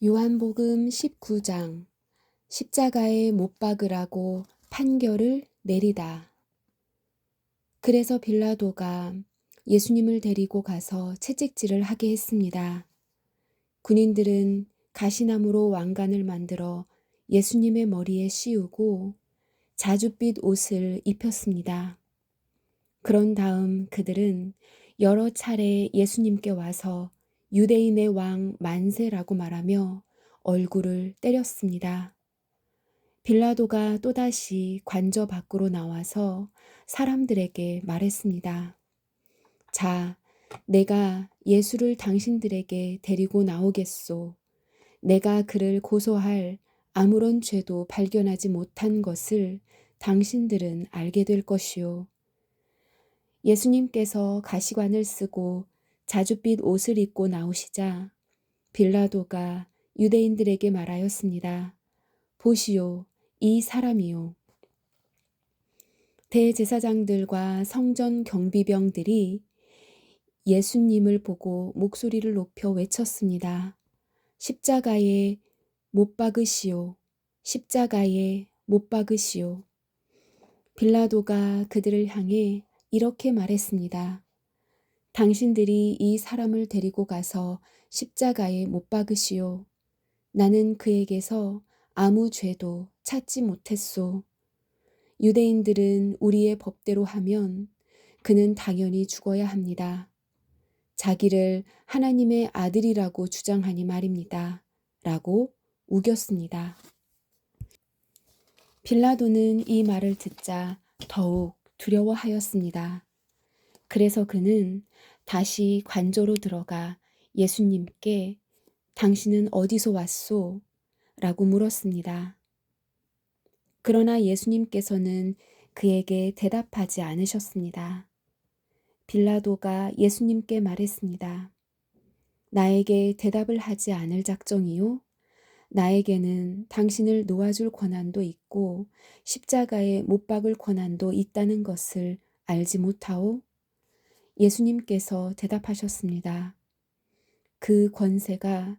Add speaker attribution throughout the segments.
Speaker 1: 요한복음 19장 십자가에 못 박으라고 판결을 내리다. 그래서 빌라도가 예수님을 데리고 가서 채찍질을 하게 했습니다. 군인들은 가시나무로 왕관을 만들어 예수님의 머리에 씌우고 자줏빛 옷을 입혔습니다. 그런 다음 그들은 여러 차례 예수님께 와서 유대인의 왕 만세라고 말하며 얼굴을 때렸습니다. 빌라도가 또다시 관저 밖으로 나와서 사람들에게 말했습니다. 자, 내가 예수를 당신들에게 데리고 나오겠소. 내가 그를 고소할 아무런 죄도 발견하지 못한 것을 당신들은 알게 될 것이요. 예수님께서 가시관을 쓰고 자줏빛 옷을 입고 나오시자 빌라도가 유대인들에게 말하였습니다. 보시오, 이 사람이요. 대제사장들과 성전 경비병들이 예수님을 보고 목소리를 높여 외쳤습니다. 십자가에 못 박으시오. 십자가에 못 박으시오. 빌라도가 그들을 향해 이렇게 말했습니다. 당신들이 이 사람을 데리고 가서 십자가에 못 박으시오. 나는 그에게서 아무 죄도 찾지 못했소. 유대인들은 우리의 법대로 하면 그는 당연히 죽어야 합니다. 자기를 하나님의 아들이라고 주장하니 말입니다. 라고 우겼습니다. 빌라도는 이 말을 듣자 더욱 두려워하였습니다. 그래서 그는 다시 관저로 들어가 예수님께 당신은 어디서 왔소? 라고 물었습니다. 그러나 예수님께서는 그에게 대답하지 않으셨습니다. 빌라도가 예수님께 말했습니다. 나에게 대답을 하지 않을 작정이요? 나에게는 당신을 놓아줄 권한도 있고 십자가에 못 박을 권한도 있다는 것을 알지 못하오? 예수님께서 대답하셨습니다. 그 권세가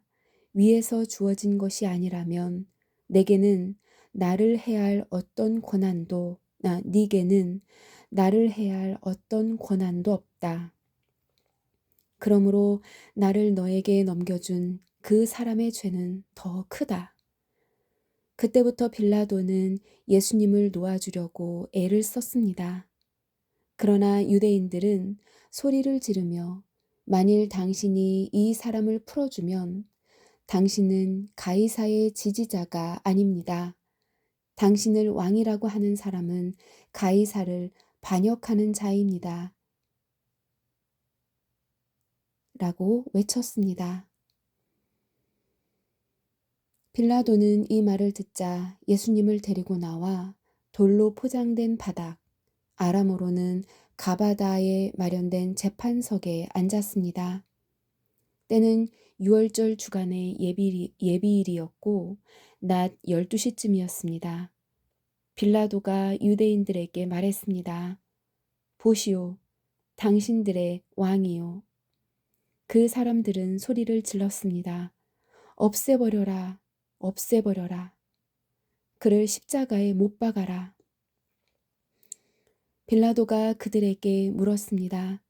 Speaker 1: 위에서 주어진 것이 아니라면 내게는 나를 해할 어떤 권한도 네게는 나를 해할 어떤 권한도 없다. 그러므로 나를 너에게 넘겨준 그 사람의 죄는 더 크다. 그때부터 빌라도는 예수님을 놓아주려고 애를 썼습니다. 그러나 유대인들은 소리를 지르며 만일 당신이 이 사람을 풀어주면 당신은 가이사의 지지자가 아닙니다. 당신을 왕이라고 하는 사람은 가이사를 반역하는 자입니다. 라고 외쳤습니다. 빌라도는 이 말을 듣자 예수님을 데리고 나와 돌로 포장된 바닥, 아람어로는 가바다에 마련된 재판석에 앉았습니다. 때는 6월절 주간의 예비일이었고 낮 12시쯤이었습니다. 빌라도가 유대인들에게 말했습니다. 보시오, 당신들의 왕이요. 그 사람들은 소리를 질렀습니다. 없애버려라, 없애버려라. 그를 십자가에 못 박아라. 빌라도가 그들에게 물었습니다.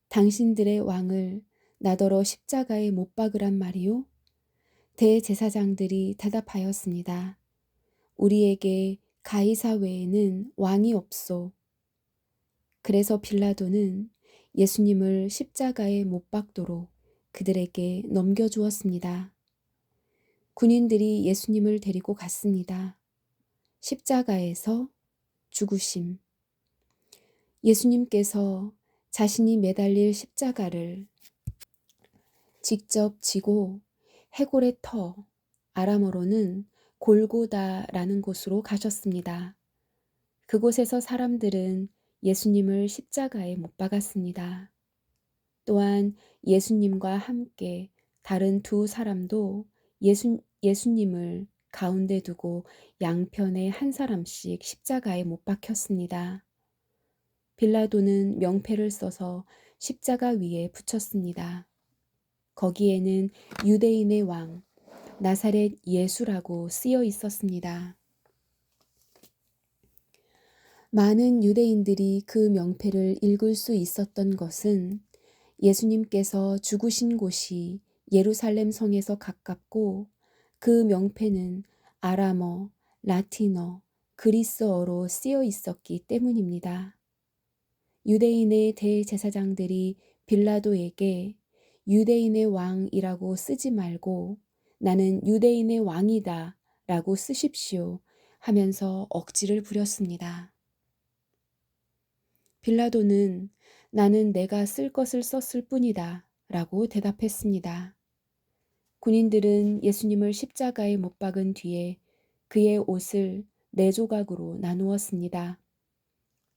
Speaker 1: 당신들의 왕을 나더러 십자가에 못 박으란 말이요? 대제사장들이 대답하였습니다. 우리에게 가이사 외에는 왕이 없소. 그래서 빌라도는 예수님을 십자가에 못 박도록 그들에게 넘겨주었습니다. 군인들이 예수님을 데리고 갔습니다. 십자가에서 죽으심. 예수님께서 자신이 매달릴 십자가를 직접 지고 해골의 터, 아람어로는 골고다라는 곳으로 가셨습니다. 그곳에서 사람들은 예수님을 십자가에 못 박았습니다. 또한 예수님과 함께 다른 두 사람도 예수님을 가운데 두고 양편에 한 사람씩 십자가에 못 박혔습니다. 빌라도는 명패를 써서 십자가 위에 붙였습니다. 거기에는 유대인의 왕, 나사렛 예수라고 쓰여 있었습니다. 많은 유대인들이 그 명패를 읽을 수 있었던 것은 예수님께서 죽으신 곳이 예루살렘 성에서 가깝고 그 명패는 아람어, 라틴어, 그리스어로 쓰여 있었기 때문입니다. 유대인의 대제사장들이 빌라도에게 유대인의 왕이라고 쓰지 말고 나는 유대인의 왕이다 라고 쓰십시오 하면서 억지를 부렸습니다. 빌라도는 나는 내가 쓸 것을 썼을 뿐이다 라고 대답했습니다. 군인들은 예수님을 십자가에 못 박은 뒤에 그의 옷을 4조각으로 나누었습니다.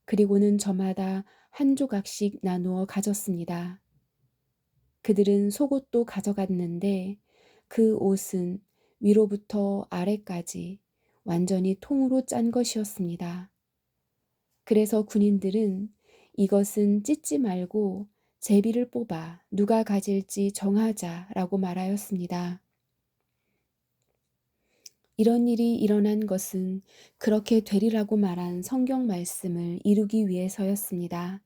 Speaker 1: 그리고는 저마다 한 조각씩 나누어 가졌습니다. 그들은 속옷도 가져갔는데 그 옷은 위로부터 아래까지 완전히 통으로 짠 것이었습니다. 그래서 군인들은 이것은 찢지 말고 제비를 뽑아 누가 가질지 정하자라고 말하였습니다. 이런 일이 일어난 것은 그렇게 되리라고 말한 성경 말씀을 이루기 위해서였습니다.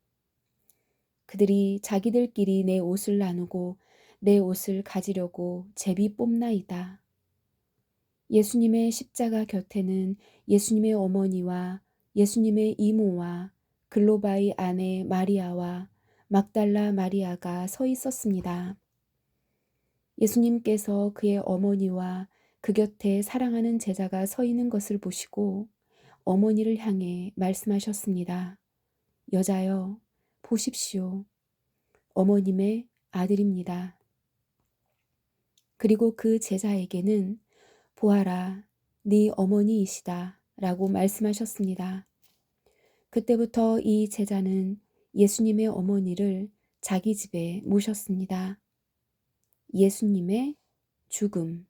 Speaker 1: 그들이 자기들끼리 내 옷을 나누고 내 옷을 가지려고 제비 뽑나이다. 예수님의 십자가 곁에는 예수님의 어머니와 예수님의 이모와 글로바의 아내 마리아와 막달라 마리아가 서 있었습니다. 예수님께서 그의 어머니와 그 곁에 사랑하는 제자가 서 있는 것을 보시고 어머니를 향해 말씀하셨습니다. 여자여, 보십시오. 어머님의 아들입니다. 그리고 그 제자에게는 보아라, 네 어머니이시다 라고 말씀하셨습니다. 그때부터 이 제자는 예수님의 어머니를 자기 집에 모셨습니다. 예수님의 죽음.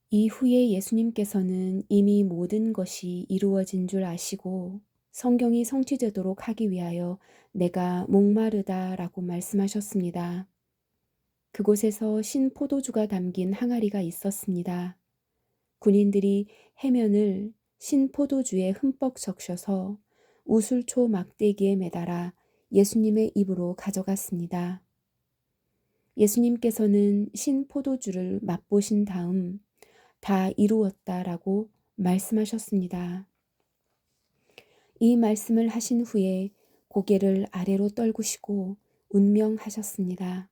Speaker 1: 이후에 예수님께서는 이미 모든 것이 이루어진 줄 아시고 성경이 성취되도록 하기 위하여 내가 목마르다 라고 말씀하셨습니다. 그곳에서 신 포도주가 담긴 항아리가 있었습니다. 군인들이 해면을 신 포도주에 흠뻑 적셔서 우술초 막대기에 매달아 예수님의 입으로 가져갔습니다. 예수님께서는 신 포도주를 맛보신 다음 다 이루었다라고 말씀하셨습니다. 이 말씀을 하신 후에 고개를 아래로 떨구시고 운명하셨습니다.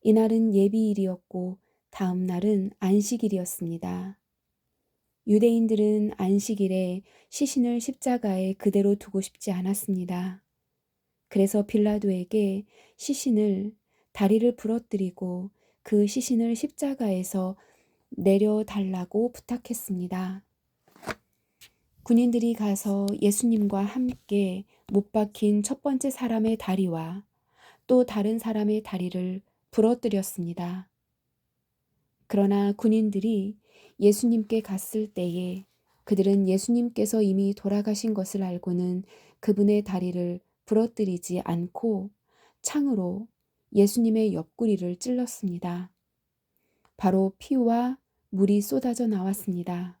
Speaker 1: 이날은 예비일이었고 다음 날은 안식일이었습니다. 유대인들은 안식일에 시신을 십자가에 그대로 두고 싶지 않았습니다. 그래서 빌라도에게 시신을 다리를 부러뜨리고 그 시신을 십자가에서 내려달라고 부탁했습니다. 군인들이 가서 예수님과 함께 못 박힌 첫 번째 사람의 다리와 또 다른 사람의 다리를 부러뜨렸습니다. 그러나 군인들이 예수님께 갔을 때에 그들은 예수님께서 이미 돌아가신 것을 알고는 그분의 다리를 부러뜨리지 않고 창으로 예수님의 옆구리를 찔렀습니다. 바로 피와 물이 쏟아져 나왔습니다.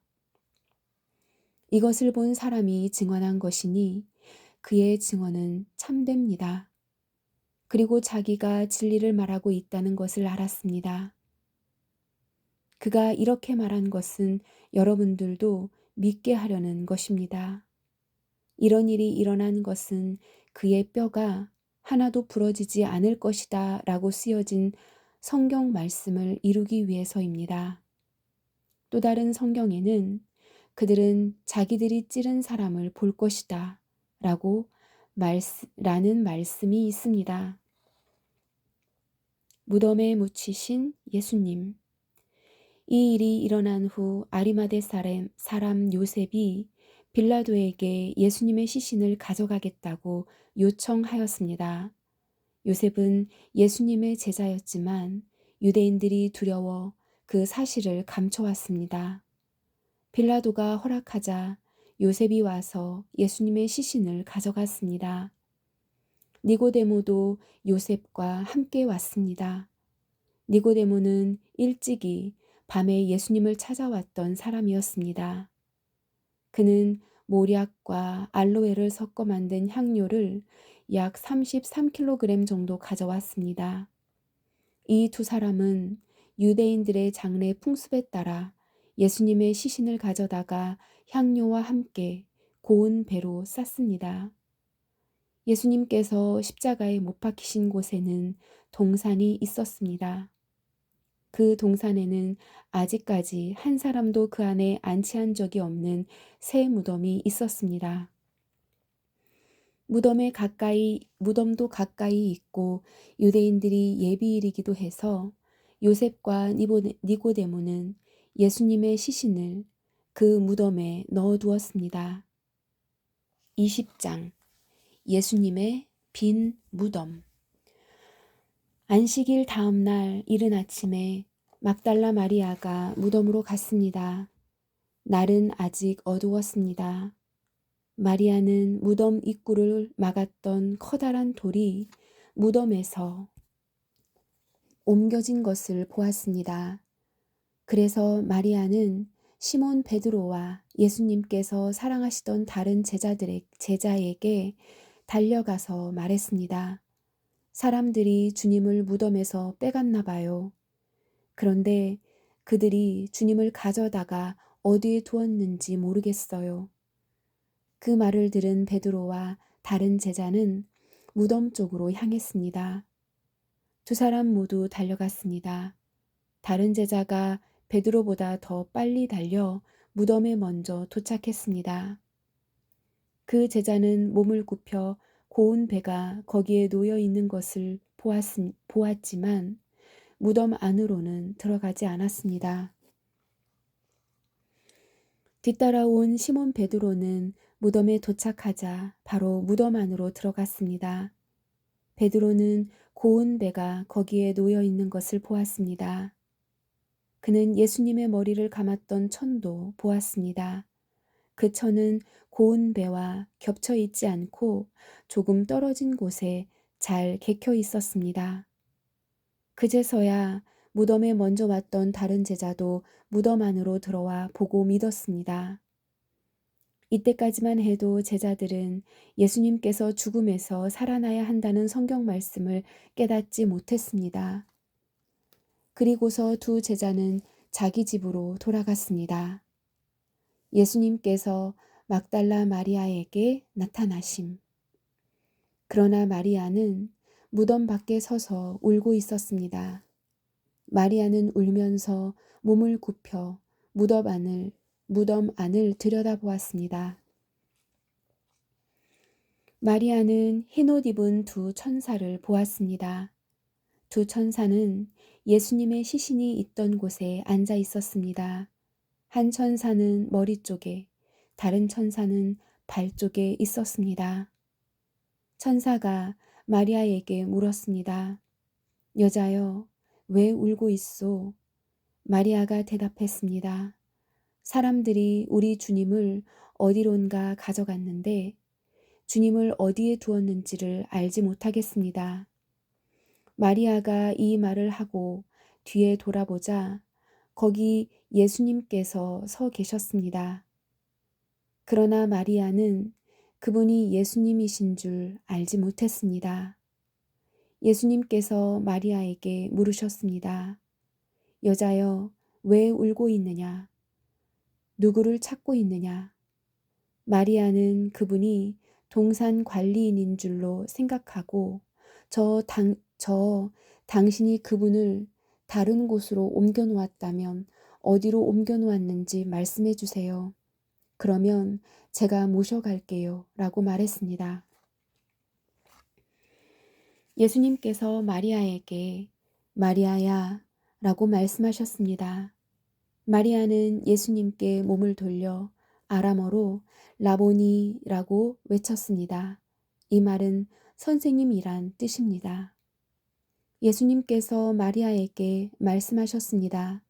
Speaker 1: 이것을 본 사람이 증언한 것이니 그의 증언은 참됩니다. 그리고 자기가 진리를 말하고 있다는 것을 알았습니다. 그가 이렇게 말한 것은 여러분들도 믿게 하려는 것입니다. 이런 일이 일어난 것은 그의 뼈가 하나도 부러지지 않을 것이다 라고 쓰여진 성경 말씀을 이루기 위해서입니다. 또 다른 성경에는 그들은 자기들이 찌른 사람을 볼 것이다 라는 말씀이 있습니다. 무덤에 묻히신 예수님. 이 일이 일어난 후 아리마대 사람 요셉이 빌라도에게 예수님의 시신을 가져가겠다고 요청하였습니다. 요셉은 예수님의 제자였지만 유대인들이 두려워 그 사실을 감춰왔습니다. 빌라도가 허락하자 요셉이 와서 예수님의 시신을 가져갔습니다. 니고데모도 요셉과 함께 왔습니다. 니고데모는 일찍이 밤에 예수님을 찾아왔던 사람이었습니다. 그는 모략과 알로에를 섞어 만든 향료를 약 33kg 정도 가져왔습니다. 이 두 사람은 유대인들의 장례 풍습에 따라 예수님의 시신을 가져다가 향료와 함께 고운 배로 쌌습니다. 예수님께서 십자가에 못 박히신 곳에는 동산이 있었습니다. 그 동산에는 아직까지 한 사람도 그 안에 안치한 적이 없는 새 무덤이 있었습니다. 무덤도 가까이 있고 유대인들이 예비일이기도 해서 요셉과 니고데모는 예수님의 시신을 그 무덤에 넣어두었습니다. 20장 예수님의 빈 무덤. 안식일 다음 날 이른 아침에 막달라 마리아가 무덤으로 갔습니다. 날은 아직 어두웠습니다. 마리아는 무덤 입구를 막았던 커다란 돌이 무덤에서 옮겨진 것을 보았습니다. 그래서 마리아는 시몬 베드로와 예수님께서 사랑하시던 다른 제자에게 달려가서 말했습니다. 사람들이 주님을 무덤에서 빼갔나 봐요. 그런데 그들이 주님을 가져다가 어디에 두었는지 모르겠어요. 그 말을 들은 베드로와 다른 제자는 무덤 쪽으로 향했습니다. 두 사람 모두 달려갔습니다. 다른 제자가 베드로보다 더 빨리 달려 무덤에 먼저 도착했습니다. 그 제자는 몸을 굽혀 고운 배가 거기에 놓여 있는 것을 보았지만 무덤 안으로는 들어가지 않았습니다. 뒤따라온 시몬 베드로는 무덤에 도착하자 바로 무덤 안으로 들어갔습니다. 베드로는 고운 배가 거기에 놓여 있는 것을 보았습니다. 그는 예수님의 머리를 감았던 천도 보았습니다. 그 천은 고운 배와 겹쳐 있지 않고 조금 떨어진 곳에 잘 개켜 있었습니다. 그제서야 무덤에 먼저 왔던 다른 제자도 무덤 안으로 들어와 보고 믿었습니다. 이때까지만 해도 제자들은 예수님께서 죽음에서 살아나야 한다는 성경 말씀을 깨닫지 못했습니다. 그리고서 두 제자는 자기 집으로 돌아갔습니다. 예수님께서 막달라 마리아에게 나타나심. 그러나 마리아는 무덤 밖에 서서 울고 있었습니다. 마리아는 울면서 몸을 굽혀 무덤 안을 들여다보았습니다. 마리아는 흰옷 입은 두 천사를 보았습니다. 두 천사는 예수님의 시신이 있던 곳에 앉아 있었습니다. 한 천사는 머리 쪽에, 다른 천사는 발 쪽에 있었습니다. 천사가 마리아에게 물었습니다. 여자여, 왜 울고 있소? 마리아가 대답했습니다. 사람들이 우리 주님을 어디론가 가져갔는데 주님을 어디에 두었는지를 알지 못하겠습니다. 마리아가 이 말을 하고 뒤에 돌아보자 거기 예수님께서 서 계셨습니다. 그러나 마리아는 그분이 예수님이신 줄 알지 못했습니다. 예수님께서 마리아에게 물으셨습니다. 여자여, 왜 울고 있느냐? 누구를 찾고 있느냐? 마리아는 그분이 동산 관리인인 줄로 생각하고 당신이 그분을 다른 곳으로 옮겨 놓았다면 어디로 옮겨 놓았는지 말씀해 주세요. 그러면 제가 모셔갈게요. 라고 말했습니다. 예수님께서 마리아에게 마리아야 라고 말씀하셨습니다. 마리아는 예수님께 몸을 돌려 아람어로 라보니라고 외쳤습니다. 이 말은 선생님이란 뜻입니다. 예수님께서 마리아에게 말씀하셨습니다.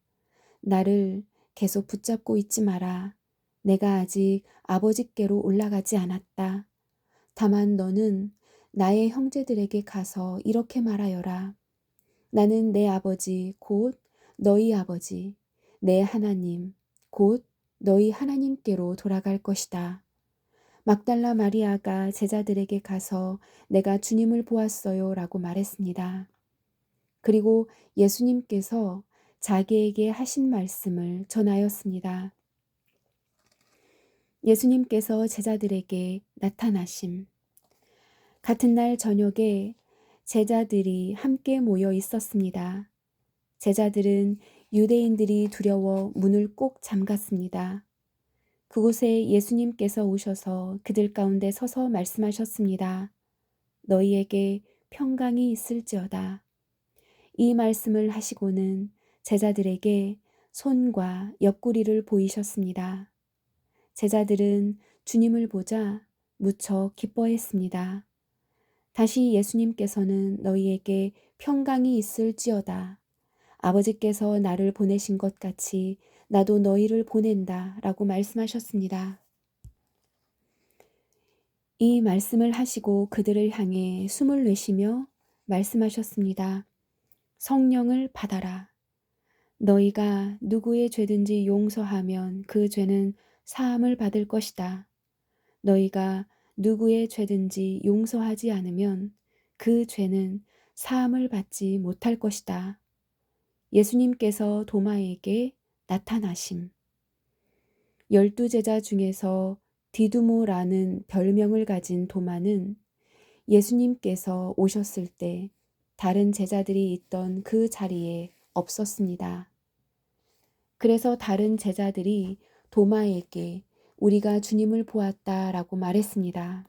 Speaker 1: 나를 계속 붙잡고 있지 마라. 내가 아직 아버지께로 올라가지 않았다. 다만 너는 나의 형제들에게 가서 이렇게 말하여라. 나는 내 아버지 곧 너희 아버지, 내 하나님 곧 너희 하나님께로 돌아갈 것이다. 막달라 마리아가 제자들에게 가서 내가 주님을 보았어요 라고 말했습니다. 그리고 예수님께서 자기에게 하신 말씀을 전하였습니다. 예수님께서 제자들에게 나타나심. 같은 날 저녁에 제자들이 함께 모여 있었습니다. 제자들은 유대인들이 두려워 문을 꼭 잠갔습니다. 그곳에 예수님께서 오셔서 그들 가운데 서서 말씀하셨습니다. 너희에게 평강이 있을지어다. 이 말씀을 하시고는 제자들에게 손과 옆구리를 보이셨습니다. 제자들은 주님을 보자 무척 기뻐했습니다. 다시 예수님께서는 너희에게 평강이 있을지어다. 아버지께서 나를 보내신 것 같이 나도 너희를 보낸다 라고 말씀하셨습니다. 이 말씀을 하시고 그들을 향해 숨을 내쉬며 말씀하셨습니다. 성령을 받아라. 너희가 누구의 죄든지 용서하면 그 죄는 사함을 받을 것이다. 너희가 누구의 죄든지 용서하지 않으면 그 죄는 사함을 받지 못할 것이다. 예수님께서 도마에게 나타나심. 12제자 중에서 디두모라는 별명을 가진 도마는 예수님께서 오셨을 때 다른 제자들이 있던 그 자리에 없었습니다. 그래서 다른 제자들이 도마에게 우리가 주님을 보았다라고 말했습니다.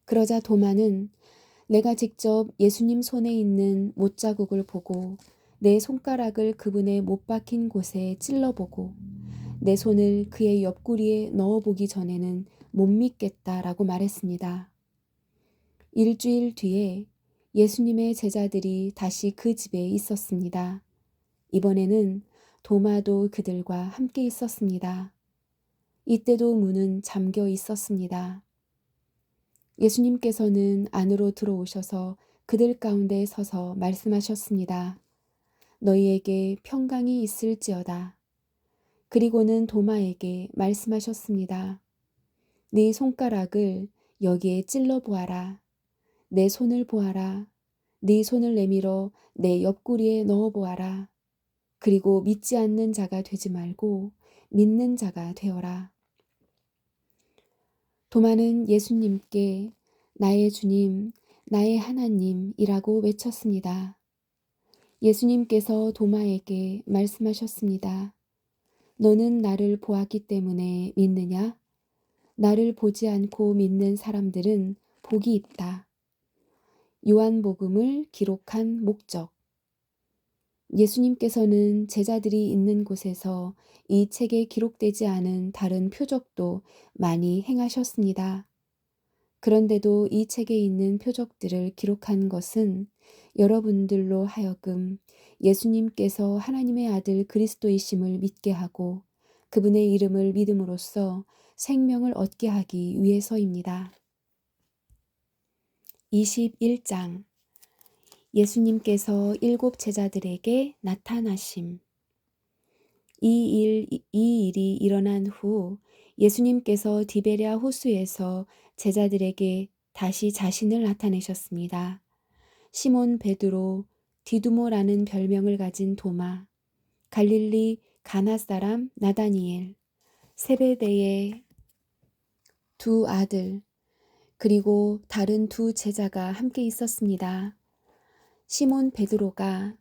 Speaker 1: 그러자 도마는 내가 직접 예수님 손에 있는 못자국을 보고 내 손가락을 그분의 못 박힌 곳에 찔러보고 내 손을 그의 옆구리에 넣어보기 전에는 못 믿겠다라고 말했습니다. 일주일 뒤에 예수님의 제자들이 다시 그 집에 있었습니다. 이번에는 도마도 그들과 함께 있었습니다. 이때도 문은 잠겨 있었습니다. 예수님께서는 안으로 들어오셔서 그들 가운데 서서 말씀하셨습니다. 너희에게 평강이 있을지어다. 그리고는 도마에게 말씀하셨습니다. 네 손가락을 여기에 찔러 보아라. 내 손을 보아라. 네 손을 내밀어 내 옆구리에 넣어 보아라. 그리고 믿지 않는 자가 되지 말고 믿는 자가 되어라. 도마는 예수님께 나의 주님, 나의 하나님이라고 외쳤습니다. 예수님께서 도마에게 말씀하셨습니다. 너는 나를 보았기 때문에 믿느냐? 나를 보지 않고 믿는 사람들은 복이 있다. 요한복음을 기록한 목적. 예수님께서는 제자들이 있는 곳에서 이 책에 기록되지 않은 다른 표적도 많이 행하셨습니다. 그런데도 이 책에 있는 표적들을 기록한 것은 여러분들로 하여금 예수님께서 하나님의 아들 그리스도이심을 믿게 하고 그분의 이름을 믿음으로써 생명을 얻게 하기 위해서입니다. 21장 예수님께서 7 제자들에게 나타나심. 이 일이 일어난 후 예수님께서 디베랴 호수에서 제자들에게 다시 자신을 나타내셨습니다. 시몬 베드로, 디두모라는 별명을 가진 도마, 갈릴리 가나 사람 나다니엘, 세베대의 2 아들, 그리고 다른 2 제자가 함께 있었습니다. 시몬 베드로가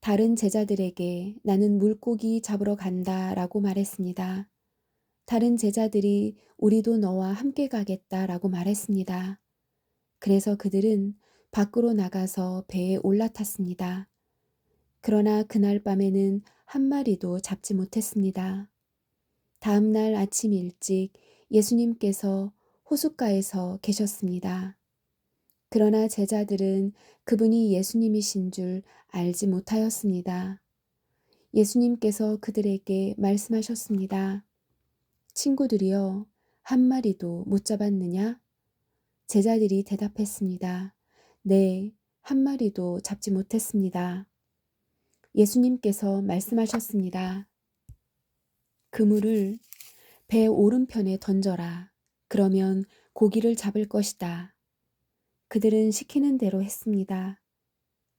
Speaker 1: 다른 제자들에게 나는 물고기 잡으러 간다 라고 말했습니다. 다른 제자들이 우리도 너와 함께 가겠다 라고 말했습니다. 그래서 그들은 밖으로 나가서 배에 올라탔습니다. 그러나 그날 밤에는 한 마리도 잡지 못했습니다. 다음 날 아침 일찍 예수님께서 호숫가에서 계셨습니다. 그러나 제자들은 그분이 예수님이신 줄 알지 못하였습니다. 예수님께서 그들에게 말씀하셨습니다. 친구들이여, 한 마리도 못 잡았느냐? 제자들이 대답했습니다. 네, 한 마리도 잡지 못했습니다. 예수님께서 말씀하셨습니다. 그물을 배 오른편에 던져라. 그러면 고기를 잡을 것이다. 그들은 시키는 대로 했습니다.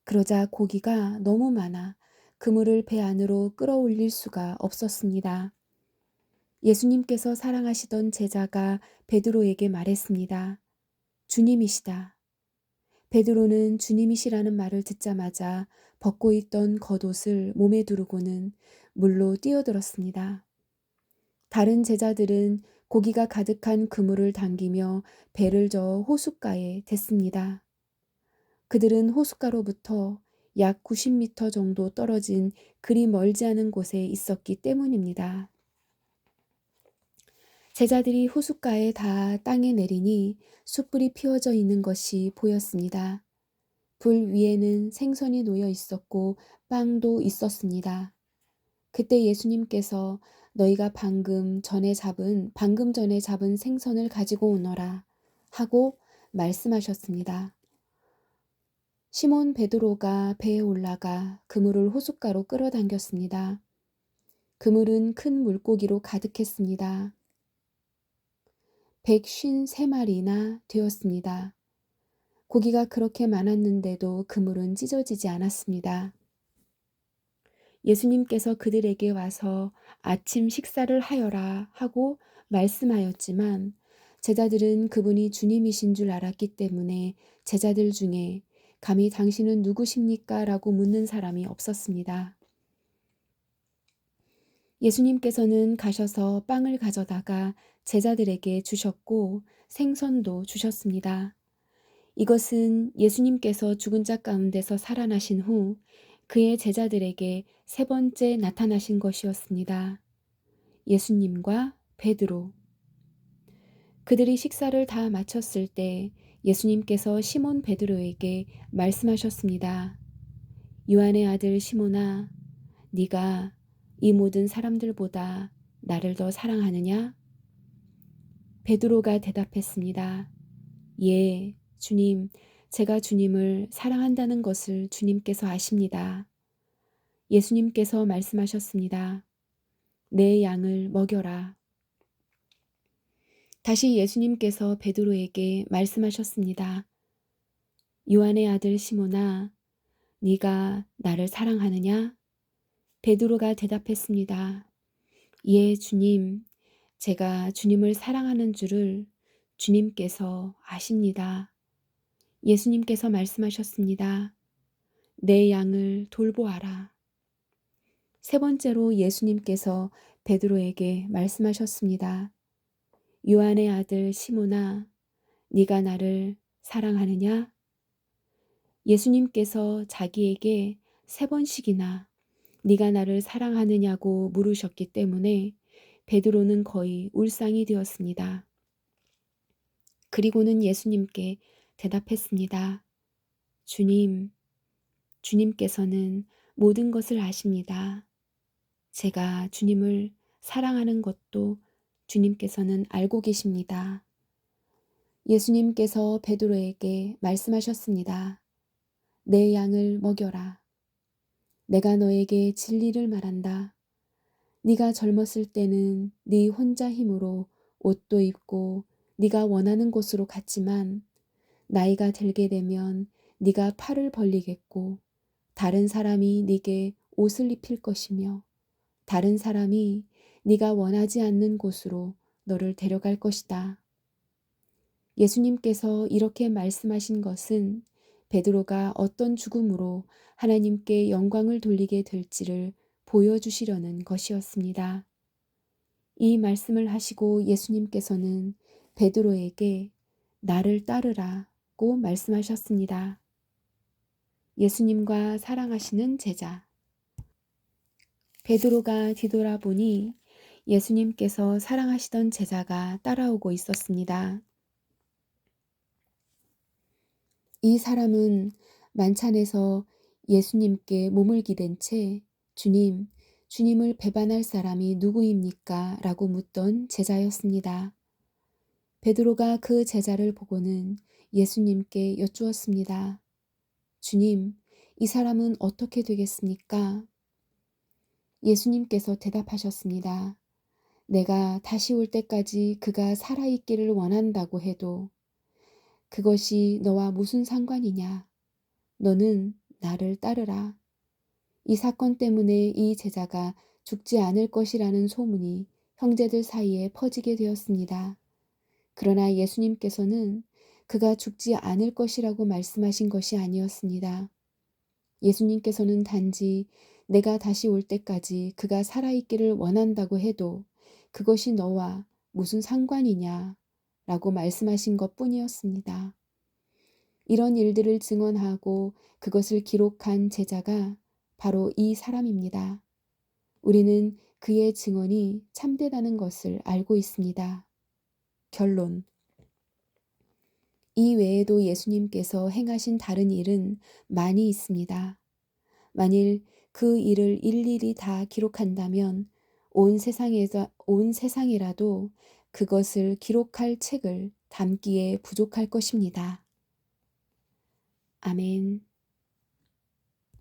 Speaker 1: 그러자 고기가 너무 많아 그물을 배 안으로 끌어올릴 수가 없었습니다. 예수님께서 사랑하시던 제자가 베드로에게 말했습니다. 주님이시다. 베드로는 주님이시라는 말을 듣자마자 벗고 있던 겉옷을 몸에 두르고는 물로 뛰어들었습니다. 다른 제자들은 고기가 가득한 그물을 당기며 배를 저어 호숫가에 댔습니다. 그들은 호숫가로부터 약 90m 정도 떨어진 그리 멀지 않은 곳에 있었기 때문입니다. 제자들이 호숫가에 다 땅에 내리니 숯불이 피워져 있는 것이 보였습니다. 불 위에는 생선이 놓여 있었고 빵도 있었습니다. 그때 예수님께서 너희가 방금 전에 잡은 생선을 가지고 오너라 하고 말씀하셨습니다. 시몬 베드로가 배에 올라가 그물을 호숫가로 끌어당겼습니다. 그물은 큰 물고기로 가득했습니다. 153마리나 되었습니다. 고기가 그렇게 많았는데도 그물은 찢어지지 않았습니다. 예수님께서 그들에게 와서 아침 식사를 하여라 하고 말씀하였지만 제자들은 그분이 주님이신 줄 알았기 때문에 제자들 중에 감히 당신은 누구십니까? 라고 묻는 사람이 없었습니다. 예수님께서는 가셔서 빵을 가져다가 제자들에게 주셨고 생선도 주셨습니다. 이것은 예수님께서 죽은 자 가운데서 살아나신 후 그의 제자들에게 세 번째 나타나신 것이었습니다. 예수님과 베드로. 그들이 식사를 다 마쳤을 때 예수님께서 시몬 베드로에게 말씀하셨습니다. 요한의 아들 시몬아, 네가 이 모든 사람들보다 나를 더 사랑하느냐? 베드로가 대답했습니다. 예, 주님, 제가 주님을 사랑한다는 것을 주님께서 아십니다. 예수님께서 말씀하셨습니다. 내 양을 먹여라. 다시 예수님께서 베드로에게 말씀하셨습니다. 요한의 아들 시몬아, 네가 나를 사랑하느냐? 베드로가 대답했습니다. 예, 주님, 제가 주님을 사랑하는 줄을 주님께서 아십니다. 예수님께서 말씀하셨습니다. 내 양을 돌보아라. 세 번째로 예수님께서 베드로에게 말씀하셨습니다. 요한의 아들 시몬아, 네가 나를 사랑하느냐? 예수님께서 자기에게 세 번씩이나 네가 나를 사랑하느냐고 물으셨기 때문에 베드로는 거의 울상이 되었습니다. 그리고는 예수님께 대답했습니다. 주님, 주님께서는 모든 것을 아십니다. 제가 주님을 사랑하는 것도 주님께서는 알고 계십니다. 예수님께서 베드로에게 말씀하셨습니다. 내 양을 먹여라. 내가 너에게 진리를 말한다. 네가 젊었을 때는 네 혼자 힘으로 옷도 입고 네가 원하는 곳으로 갔지만 나이가 들게 되면 네가 팔을 벌리겠고 다른 사람이 네게 옷을 입힐 것이며 다른 사람이 네가 원하지 않는 곳으로 너를 데려갈 것이다. 예수님께서 이렇게 말씀하신 것은 베드로가 어떤 죽음으로 하나님께 영광을 돌리게 될지를 보여주시려는 것이었습니다. 이 말씀을 하시고 예수님께서는 베드로에게 나를 따르라고 말씀하셨습니다. 예수님과 사랑하시는 제자. 베드로가 뒤돌아보니 예수님께서 사랑하시던 제자가 따라오고 있었습니다. 이 사람은 만찬에서 예수님께 몸을 기댄 채 주님을 배반할 사람이 누구입니까? 라고 묻던 제자였습니다. 베드로가 그 제자를 보고는 예수님께 여쭈었습니다. 주님, 이 사람은 어떻게 되겠습니까? 예수님께서 대답하셨습니다. 내가 다시 올 때까지 그가 살아있기를 원한다고 해도 그것이 너와 무슨 상관이냐? 너는 나를 따르라. 이 사건 때문에 이 제자가 죽지 않을 것이라는 소문이 형제들 사이에 퍼지게 되었습니다. 그러나 예수님께서는 그가 죽지 않을 것이라고 말씀하신 것이 아니었습니다. 예수님께서는 단지 내가 다시 올 때까지 그가 살아있기를 원한다고 해도 그것이 너와 무슨 상관이냐 라고 말씀하신 것 뿐이었습니다. 이런 일들을 증언하고 그것을 기록한 제자가 바로 이 사람입니다. 우리는 그의 증언이 참되다는 것을 알고 있습니다. 결론. 이 외에도 예수님께서 행하신 다른 일은 많이 있습니다. 만일 그 일을 일일이 다 기록한다면 온 세상이라도 그것을 기록할 책을 담기에 부족할 것입니다. 아멘.